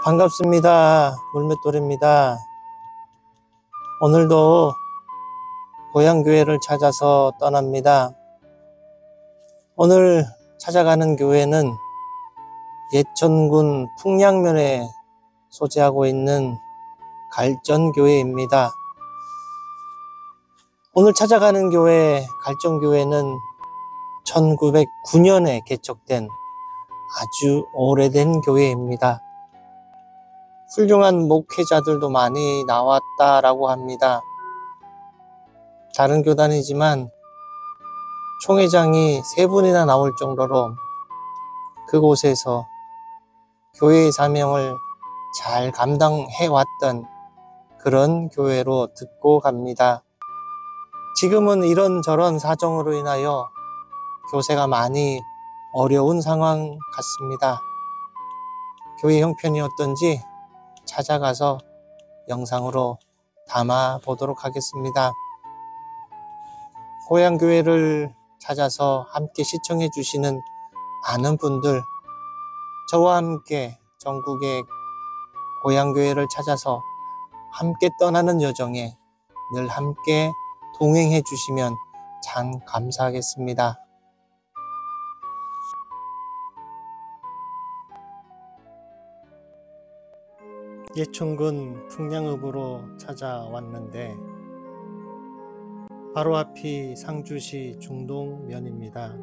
반갑습니다. 물맷돌입니다. 오늘도 고향교회를 찾아서 떠납니다. 오늘 찾아가는 교회는 예천군 풍량면에 소재하고 있는 갈전교회입니다. 오늘 찾아가는 교회, 갈전교회는 1909년에 개척된 아주 오래된 교회입니다. 훌륭한 목회자들도 많이 나왔다라고 합니다. 다른 교단이지만 총회장이 3분이나 나올 정도로 그곳에서 교회의 사명을 잘 감당해왔던 그런 교회로 듣고 갑니다. 지금은 이런저런 사정으로 인하여 교세가 많이 어려운 상황 같습니다. 교회 형편이 어떤지 찾아가서 영상으로 담아 보도록 하겠습니다. 고향교회를 찾아서 함께 시청해 주시는 많은 분들, 저와 함께 전국의 고향교회를 찾아서 함께 떠나는 여정에 늘 함께 동행해 주시면 참 감사하겠습니다. 예천군 풍량읍으로 찾아왔는데 바로 앞이 상주시 중동면입니다.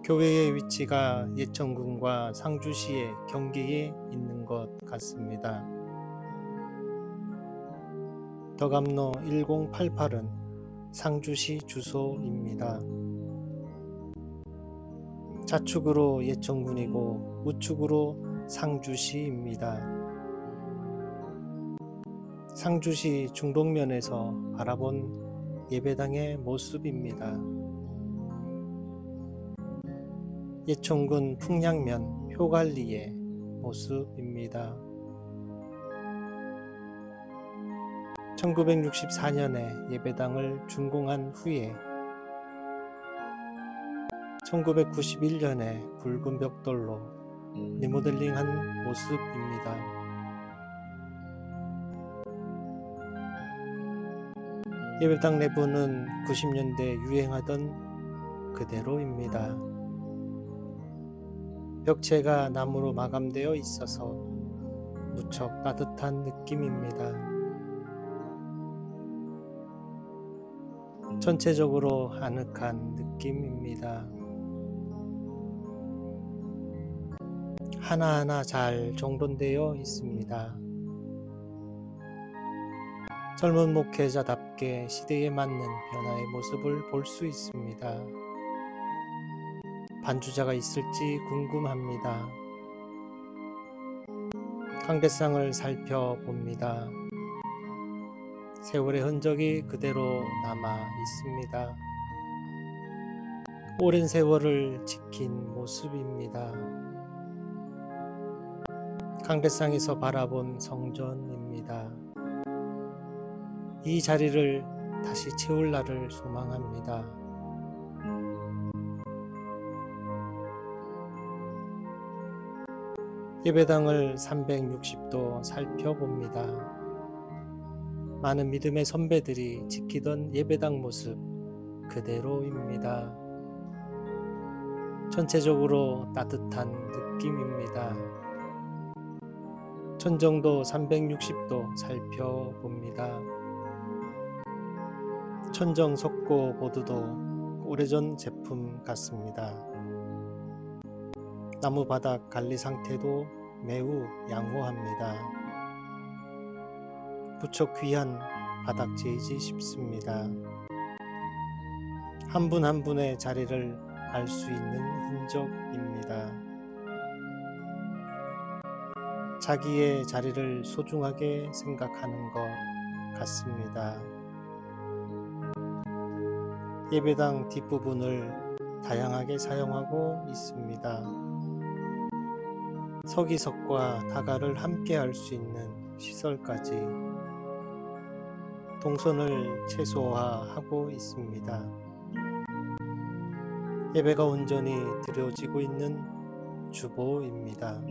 교회의 위치가 예천군과 상주시의 경계에 있는 것 같습니다. 더감로 1088은 상주시 주소입니다. 좌측으로 예천군이고 우측으로 상주시입니다. 상주시 중동면에서 바라본 예배당의 모습입니다. 예천군 풍량면 효관리의 모습입니다. 1964년에 예배당을 준공한 후에 1991년에 붉은 벽돌로 리모델링한 모습입니다. 예배당 내부는 90년대 유행하던 그대로입니다. 벽체가 나무로 마감되어 있어서 무척 따뜻한 느낌입니다. 전체적으로 아늑한 느낌입니다. 하나하나 잘 정돈되어 있습니다. 젊은 목회자답게 시대에 맞는 변화의 모습을 볼 수 있습니다. 반주자가 있을지 궁금합니다. 강대상을 살펴봅니다. 세월의 흔적이 그대로 남아 있습니다. 오랜 세월을 지킨 모습입니다. 강대상에서 바라본 성전입니다. 이 자리를 다시 채울 날을 소망합니다. 예배당을 360도 살펴봅니다. 많은 믿음의 선배들이 지키던 예배당 모습 그대로입니다. 전체적으로 따뜻한 느낌입니다. 천정도 360도 살펴봅니다. 천정 석고 보드도 오래전 제품 같습니다. 나무 바닥 관리 상태도 매우 양호합니다. 무척 귀한 바닥재이지 싶습니다. 한 분 한 분의 자리를 알 수 있는 흔적입니다. 자기의 자리를 소중하게 생각하는 것 같습니다. 예배당 뒷부분을 다양하게 사용하고 있습니다. 서기석과 다가를 함께 할 수 있는 시설까지 동선을 최소화하고 있습니다. 예배가 온전히 드려지고 있는 주보입니다.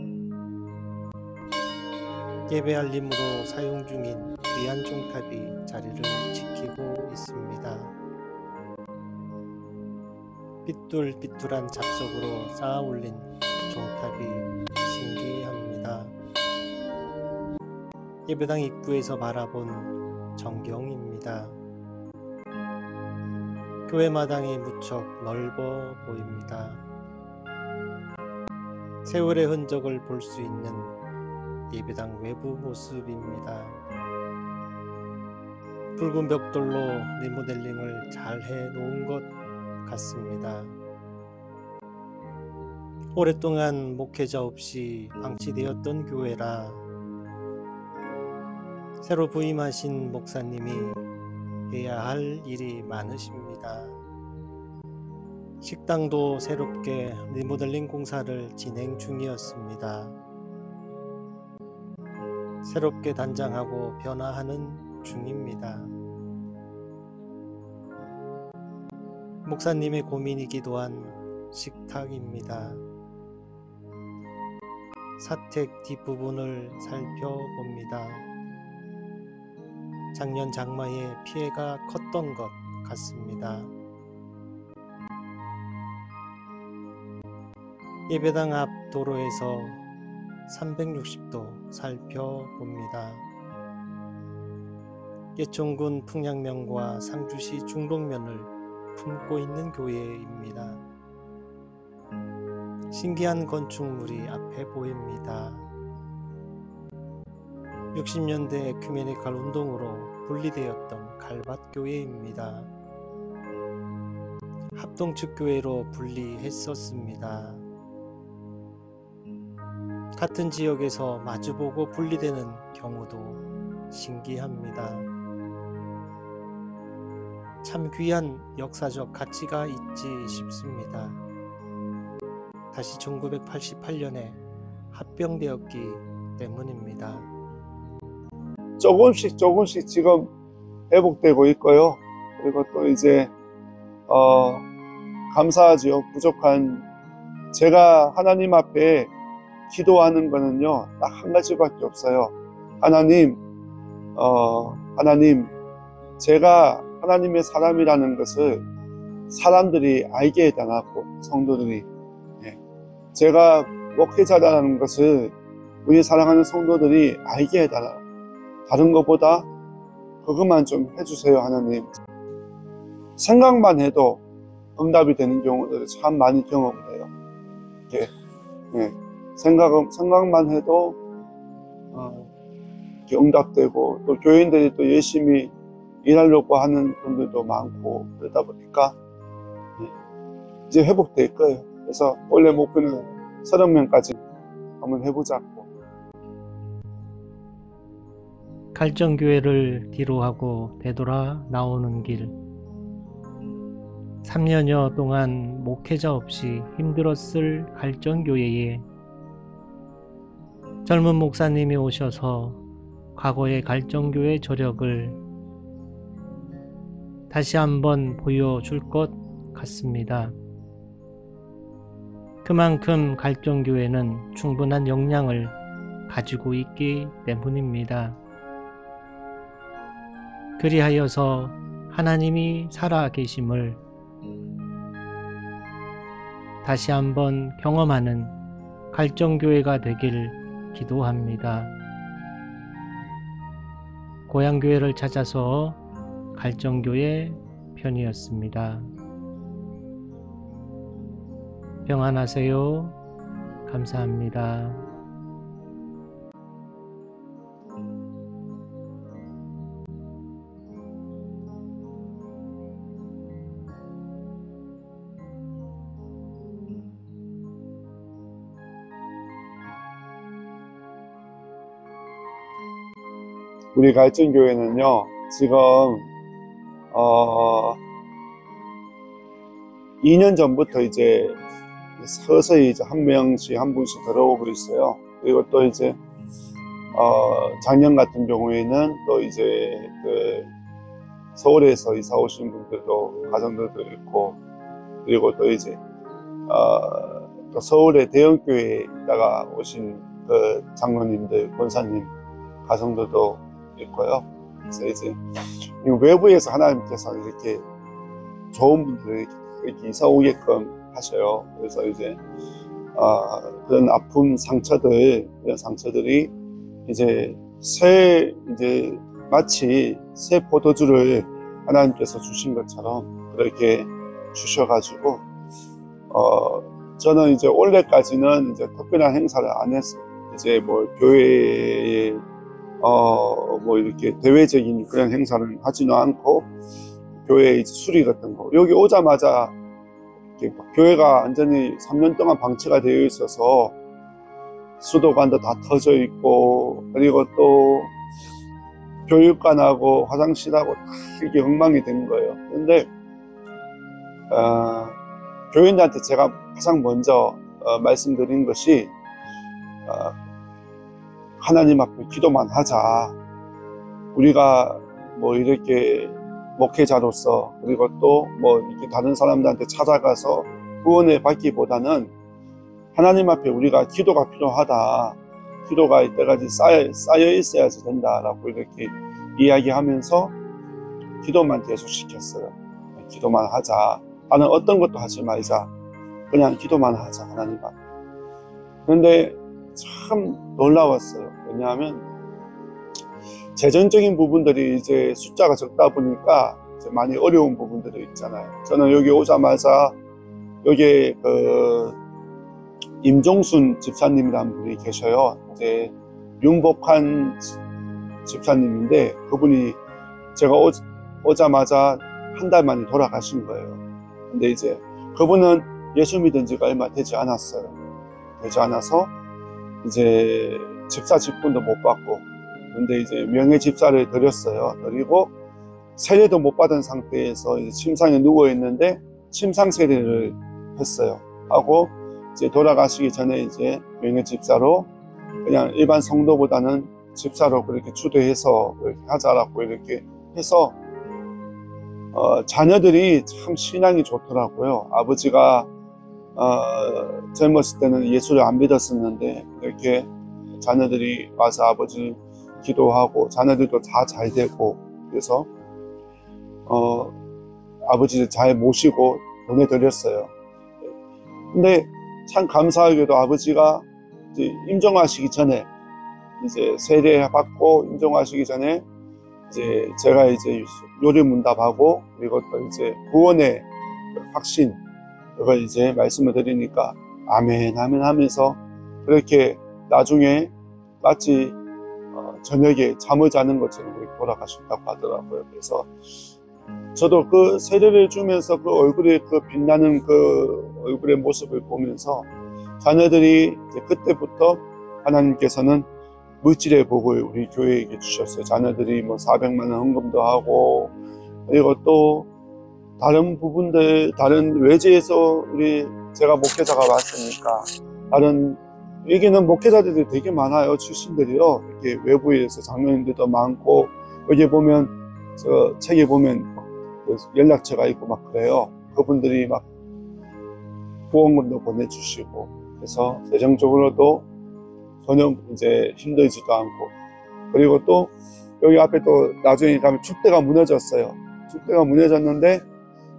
예배 알림으로 사용 중인 위안 종탑이 자리를 지키고 있습니다. 삐뚤삐뚤한 잡석으로 쌓아 올린 종탑이 신기합니다. 예배당 입구에서 바라본 전경입니다. 교회 마당이 무척 넓어 보입니다. 세월의 흔적을 볼 수 있는 예배당 외부 모습입니다. 붉은 벽돌로 리모델링을 잘 해놓은 것 같습니다. 오랫동안 목회자 없이 방치되었던 교회라 새로 부임하신 목사님이 해야 할 일이 많으십니다. 식당도 새롭게 리모델링 공사를 진행 중이었습니다. 새롭게 단장하고 변화하는 중입니다. 목사님의 고민이기도 한 식탁입니다. 사택 뒷부분을 살펴봅니다. 작년 장마에 피해가 컸던 것 같습니다. 예배당 앞 도로에서 360도 살펴봅니다. 예천군 풍량면과 상주시 중동면을 품고 있는 교회입니다. 신기한 건축물이 앞에 보입니다. 60년대 에큐메니컬 운동으로 분리되었던 갈밭교회입니다. 합동측교회로 분리했었습니다. 같은 지역에서 마주보고 분리되는 경우도 신기합니다. 참 귀한 역사적 가치가 있지 싶습니다. 다시 1988년에 합병되었기 때문입니다. 조금씩 지금 회복되고 있고요. 그리고 또 이제 감사하지요. 부족한 제가 하나님 앞에 기도하는 거는요, 딱 한 가지밖에 없어요. 하나님, 제가 하나님의 사람이라는 것을 사람들이 알게 해달라고, 성도들이. 제가 목회자라는 것을 우리 사랑하는 성도들이 알게 해달라고. 다른 것보다 그것만 좀 해주세요, 하나님. 생각만 해도 응답이 되는 경우들이 참 많이 경험돼요. 생각만 해도 응답되고, 또 교인들이 또 열심히 일하려고 하는 분들도 많고, 그러다 보니까 이제 회복될 거예요. 그래서 원래 목표는 30명까지 한번 해보자고. 갈정교회를 뒤로하고 되돌아 나오는 길. 3년여 동안 목회자 없이 힘들었을 갈정교회에 젊은 목사님이 오셔서 과거의 갈정교회 저력을 다시 한번 보여줄 것 같습니다. 그만큼 갈정교회는 충분한 역량을 가지고 있기 때문입니다. 그리하여서 하나님이 살아계심을 다시 한번 경험하는 갈정교회가 되길 기도합니다. 고향교회를 찾아서 갈정교회 편이었습니다. 평안하세요. 감사합니다. 우리 갈정교회는요, 지금 2년 전부터 이제 서서히 이제 한 명씩 한 분씩 들어오고 있어요. 그리고 또 이제 작년 같은 경우에는 또 이제 서울에서 이사 오신 분들도 가정들도 있고, 그리고 또 이제 또 서울의 대형교회에 있다가 오신 그 장로님들, 권사님 가정들도 있고요. 그래서 이제 외부에서 하나님께서 이렇게 좋은 분들을 이렇게 이사 오게끔 하셔요. 그래서 이제 그런 아픔, 이런 상처들이 이제 마치 새 포도주를 하나님께서 주신 것처럼 그렇게 주셔가지고, 저는 이제 올해까지는 이제 특별한 행사를 안 했어요. 이제 뭐 교회에 뭐 이렇게 대외적인 그런 행사를 하지는 않고, 교회 이제 수리 같은 거, 여기 오자마자 교회가 완전히 3년 동안 방치가 되어 있어서 수도관도 다 터져 있고, 그리고 또 교육관하고 화장실하고 다 이게 엉망이 된 거예요. 근데 교인들한테 제가 가장 먼저 말씀드린 것이, 하나님 앞에 기도만 하자. 우리가 뭐 이렇게 목회자로서, 그리고 또 뭐 이렇게 다른 사람들한테 찾아가서 구원을 받기보다는 하나님 앞에 우리가 기도가 필요하다. 기도가 이때까지 쌓여 있어야지 된다라고 이렇게 이야기하면서 기도만 계속 시켰어요. 기도만 하자. 나는 어떤 것도 하지 말자. 그냥 기도만 하자, 하나님 앞에. 그런데 참 놀라웠어요. 왜냐하면 재정적인 부분들이 이제 숫자가 적다 보니까 이제 많이 어려운 부분들이 있잖아요. 저는 여기 오자마자 여기에 임종순 집사님이라는 분이 계셔요. 이제 윤복한 집사님인데, 그분이 제가 오자마자 한 달 만에 돌아가신 거예요. 근데 이제 그분은 예수 믿은 지가 얼마 되지 않았어요. 되지 않아서 이제 집사 직분도 못 받고, 근데 이제 명예 집사를 드렸어요. 드리고 세례도 못 받은 상태에서 이제 침상에 누워 있는데 침상 세례를 했어요. 하고 이제 돌아가시기 전에 이제 명예 집사로, 그냥 일반 성도보다는 집사로 그렇게 추대해서 이렇게 하자라고 이렇게 해서, 자녀들이 참 신앙이 좋더라고요. 아버지가 젊었을 때는 예수를 안 믿었었는데, 이렇게 자녀들이 와서 아버지 기도하고 자녀들도 다 잘 되고, 그래서 아버지를 잘 모시고 보내드렸어요. 근데 참 감사하게도 아버지가 이제 임종하시기 전에, 이제 세례 받고 임종하시기 전에 이제 제가 이제 요리문답하고, 그리고 또 이제 구원의 확신, 그걸 이제 말씀을 드리니까 아멘 아멘 하면서 그렇게 나중에 마치 저녁에 잠을 자는 것처럼 돌아가셨다고 하더라고요. 그래서 저도 그 세례를 주면서 그 얼굴에 그 빛나는 그 얼굴의 모습을 보면서, 자녀들이 이제 그때부터 하나님께서는 물질의 복을 우리 교회에게 주셨어요. 자녀들이 뭐 400만 원 헌금도 하고, 그리고 또 다른 부분들, 다른 외지에서 제가 목회자가 왔으니까, 다른 여기는 목회자들이 되게 많아요. 출신들이요. 이렇게 외부에서 장로님들도 많고, 여기 보면 저 책에 보면 연락처가 있고 막 그래요. 그분들이 막 후원금도 보내주시고, 그래서 재정적으로도 전혀 이제 힘들지도 않고, 그리고 또 여기 앞에 또 나중에 가면 축대가 무너졌어요. 축대가 무너졌는데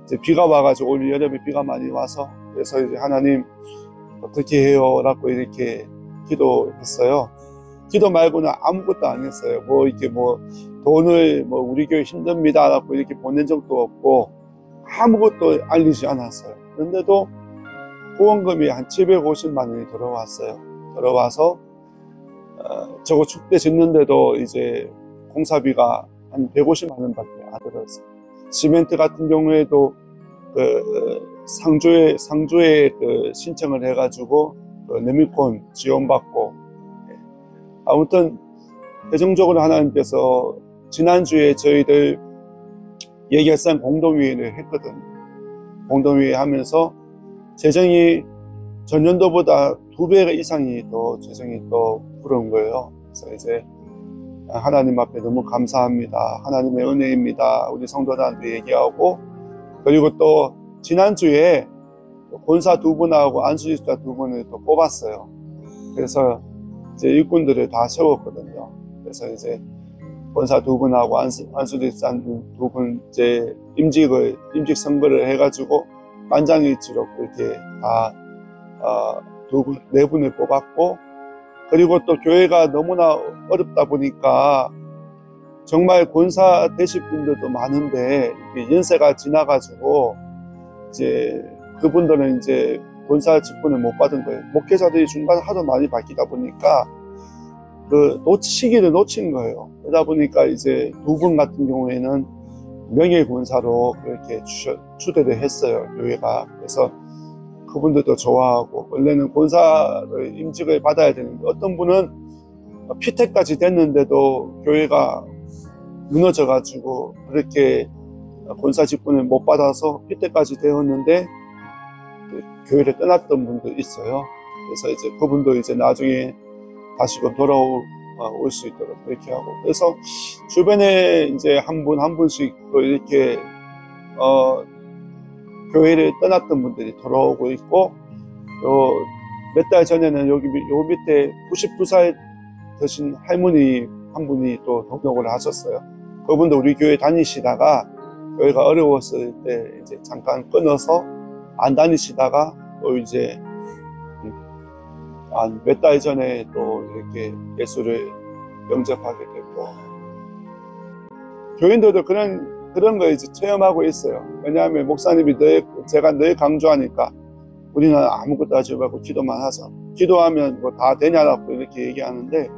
이제 비가 와가지고 올 여름에 비가 많이 와서, 그래서 이제 하나님 어떻게 해요? 라고 이렇게 기도했어요. 기도 말고는 아무것도 안 했어요. 뭐 이렇게 뭐 돈을 뭐 우리 교회 힘듭니다 라고 이렇게 보낸 적도 없고, 아무것도 알리지 않았어요. 그런데도 후원금이 한 750만 원이 들어왔어요. 들어와서 저거 축대 짓는데도 이제 공사비가 한 150만 원밖에 안 들었어요. 시멘트 같은 경우에도 그 상주에 그 신청을 해가지고 그 레미콘 지원받고, 아무튼 최종적으로 하나님께서 지난주에 저희들 예결산 공동회의를 했거든요. 공동회의 하면서 재정이 전년도보다 2배 이상이 더 재정이 더 부러운 거예요. 그래서 이제 하나님 앞에 너무 감사합니다. 하나님의 은혜입니다. 우리 성도들한테 얘기하고, 그리고 또 지난주에 권사 2분하고 안수집사 2분을 또 뽑았어요. 그래서 이제 일꾼들을 다 세웠거든요. 그래서 이제 권사 2분하고 안수집사 2분 이제 임직 선거를 해가지고 만장일치로 그렇게 다 4분을 뽑았고, 그리고 또 교회가 너무나 어렵다 보니까 정말 권사 되실 분들도 많은데 연세가 지나가지고 이제 그분들은 이제 권사 직분을 못 받은 거예요. 목회자들이 중간에 하도 많이 바뀌다 보니까 그 시기를 놓친 거예요. 그러다 보니까 이제 2분 같은 경우에는 명예권사로 그렇게 추대를 했어요, 교회가. 그래서 그분들도 좋아하고, 원래는 권사를 임직을 받아야 되는데 어떤 분은 피택까지 됐는데도 교회가 무너져가지고 그렇게 권사 직분을 못 받아서 피택까지 되었는데 교회를 떠났던 분도 있어요. 그래서 이제 그분도 이제 나중에 다시금 돌아올 수 있도록 그렇게 하고, 그래서 주변에 이제 한 분 한 분씩 또 이렇게 교회를 떠났던 분들이 돌아오고 있고, 또 몇 달 전에는 요 밑에 92살 되신 할머니 한 분이 또 동역을 하셨어요. 그분도 우리 교회 다니시다가 교회가 어려웠을 때 이제 잠깐 끊어서 안 다니시다가 또 이제 한 몇 달 전에 또 이렇게 예수를 영접하게 됐고, 교인들도 그런 거 이제 체험하고 있어요. 왜냐하면 목사님이 제가 늘 강조하니까 우리는 아무것도 하지 말고 기도만 하자. 기도하면 뭐 다 되냐라고 이렇게 얘기하는데,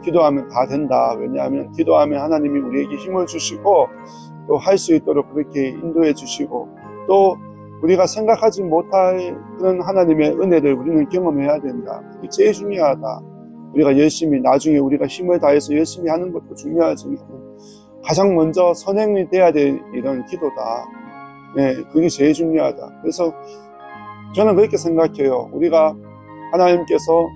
기도하면 다 된다. 왜냐하면 기도하면 하나님이 우리에게 힘을 주시고 또 할 수 있도록 그렇게 인도해 주시고, 또 우리가 생각하지 못할 그런 하나님의 은혜를 우리는 경험해야 된다. 그게 제일 중요하다. 우리가 열심히, 나중에 우리가 힘을 다해서 열심히 하는 것도 중요하지만 가장 먼저 선행이 돼야 될 이런 기도다. 네, 그게 제일 중요하다. 그래서 저는 그렇게 생각해요. 우리가 하나님께서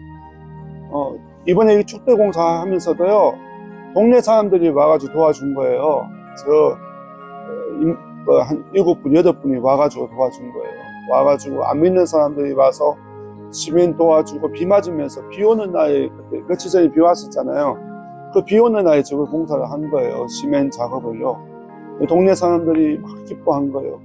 이번에 이 축대공사 하면서도요, 동네 사람들이 와가지고 도와준 거예요. 한 7분, 8분이 와가지고 도와준 거예요. 와가지고 안 믿는 사람들이 와서 시민 도와주고, 비 맞으면서 비 오는 날에, 그때 며칠 전에 비 왔었잖아요. 그 비 오는 날에 저걸 공사를 한 거예요. 시멘 작업을요. 동네 사람들이 막 기뻐한 거예요.